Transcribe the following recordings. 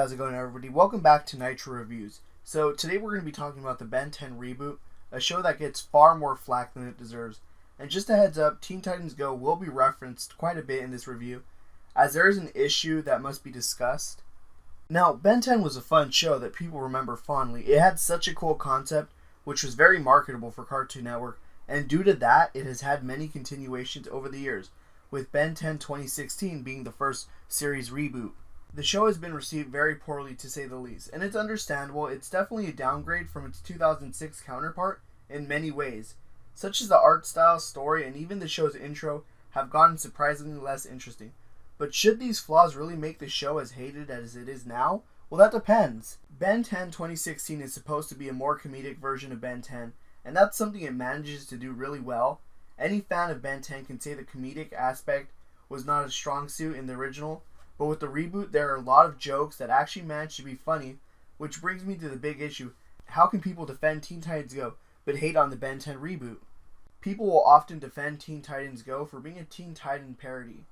how's it going everybody? Welcome back to Nitro Reviews. So today we're going to be talking about the Ben 10 Reboot, a show that gets far more flack than it deserves. And just a heads up, Teen Titans Go will be referenced quite a bit in this review, as there is an issue that must be discussed. Now, Ben 10 was a fun show that people remember fondly. It had such a cool concept, which was very marketable for Cartoon Network, and due to that, it has had many continuations over the years, with Ben 10 2016 being the first series reboot. The show has been received very poorly to say the least, and it's understandable. It's definitely a downgrade from its 2006 counterpart in many ways, such as the art style, story, and even the show's intro have gotten surprisingly less interesting. But should these flaws really make the show as hated as it is now? Well, that depends. Ben 10 2016 is supposed to be a more comedic version of Ben 10, and that's something it manages to do really well. Any fan of Ben 10 can say the comedic aspect was not a strong suit in the original, but with the reboot there are a lot of jokes that actually manage to be funny, which brings me to the big issue. How can people defend Teen Titans Go but hate on the Ben 10 reboot? People will often defend Teen Titans Go for being a Teen Titan parody.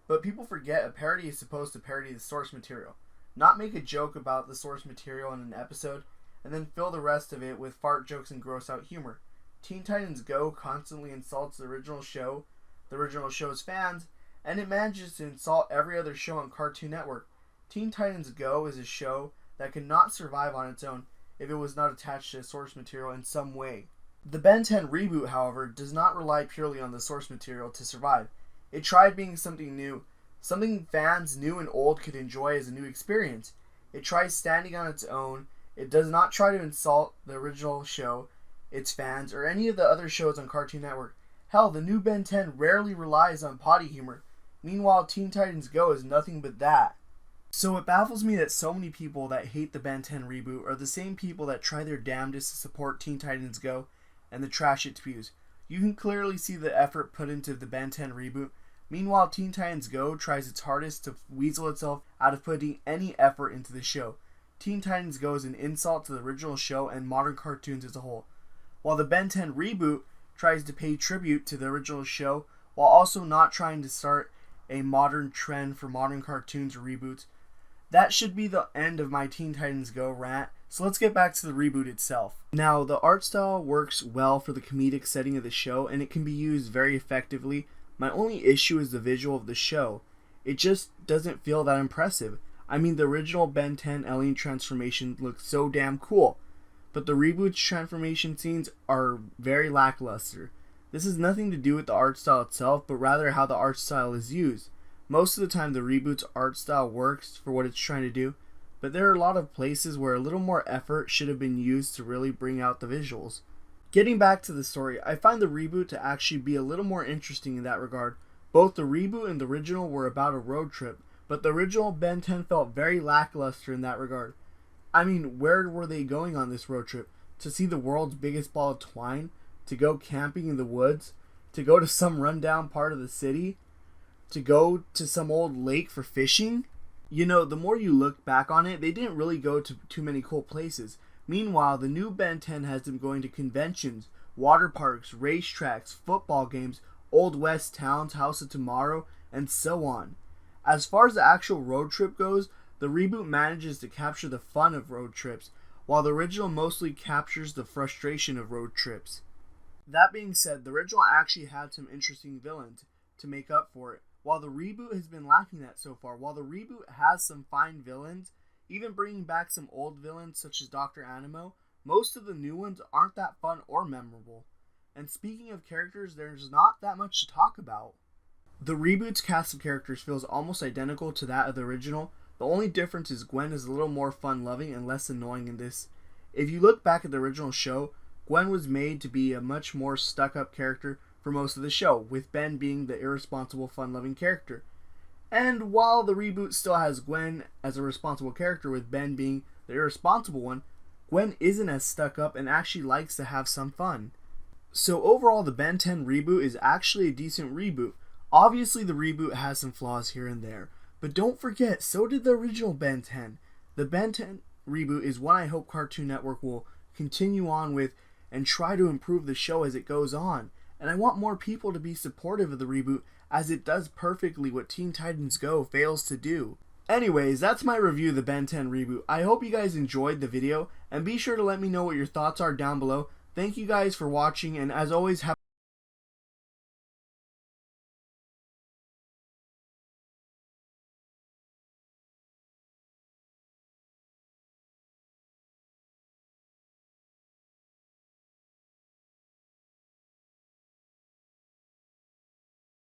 But people forget a parody is supposed to parody the source material, not make a joke about the source material in an episode, and then fill the rest of it with fart jokes and gross out humor. Teen Titans Go constantly insults the original show's fans, and it manages to insult every other show on Cartoon Network. Teen Titans Go is a show that could not survive on its own if it was not attached to source material in some way. The Ben 10 reboot, however, does not rely purely on the source material to survive. It tried being something new, something fans new and old could enjoy as a new experience. It tries standing on its own. It does not try to insult the original show, its fans, or any of the other shows on Cartoon Network. Hell, the new Ben 10 rarely relies on potty humor. Meanwhile, Teen Titans Go is nothing but that. So it baffles me that so many people that hate the Ben 10 reboot are the same people that try their damnedest to support Teen Titans Go and the trash it spews. You can clearly see the effort put into the Ben 10 reboot. Meanwhile, Teen Titans Go tries its hardest to weasel itself out of putting any effort into the show. Teen Titans Go is an insult to the original show and modern cartoons as a whole, while the Ben 10 reboot tries to pay tribute to the original show while also not trying to start a modern trend for modern cartoons or reboots. That should be the end of my Teen Titans Go rant, so let's get back to the reboot itself. Now, the art style works well for the comedic setting of the show, and it can be used very effectively. My only issue is the visual of the show. It just doesn't feel that impressive. I mean, the original Ben 10 alien transformation looks so damn cool, but the reboot's transformation scenes are very lackluster. This has nothing to do with the art style itself, but rather how the art style is used. Most of the time the reboot's art style works for what it's trying to do, but there are a lot of places where a little more effort should have been used to really bring out the visuals. Getting back to the story, I find the reboot to actually be a little more interesting in that regard. Both the reboot and the original were about a road trip, but the original Ben 10 felt very lackluster in that regard. I mean, where were they going on this road trip? To see the world's biggest ball of twine? To go camping in the woods? To go to some rundown part of the city? To go to some old lake for fishing? You know, the more you look back on it, they didn't really go to too many cool places. Meanwhile, the new Ben 10 has them going to conventions, water parks, racetracks, football games, Old West towns, House of Tomorrow, and so on. As far as the actual road trip goes, the reboot manages to capture the fun of road trips, while the original mostly captures the frustration of road trips. That being said, the original actually had some interesting villains to make up for it, while the reboot has been lacking that so far. While the reboot has some fine villains, even bringing back some old villains such as Dr. Animo, most of the new ones aren't that fun or memorable. And speaking of characters, there's not that much to talk about. The reboot's cast of characters feels almost identical to that of the original. The only difference is Gwen is a little more fun-loving and less annoying in this. If you look back at the original show, Gwen was made to be a much more stuck-up character for most of the show, with Ben being the irresponsible, fun-loving character. And while the reboot still has Gwen as a responsible character, with Ben being the irresponsible one, Gwen isn't as stuck-up and actually likes to have some fun. So overall, the Ben 10 reboot is actually a decent reboot. Obviously, the reboot has some flaws here and there, but don't forget, so did the original Ben 10. The Ben 10 reboot is one I hope Cartoon Network will continue on with and try to improve the show as it goes on. And I want more people to be supportive of the reboot, as it does perfectly what Teen Titans Go fails to do. Anyways, that's my review of the Ben 10 Reboot. I hope you guys enjoyed the video, and be sure to let me know what your thoughts are down below. Thank you guys for watching, and as always, have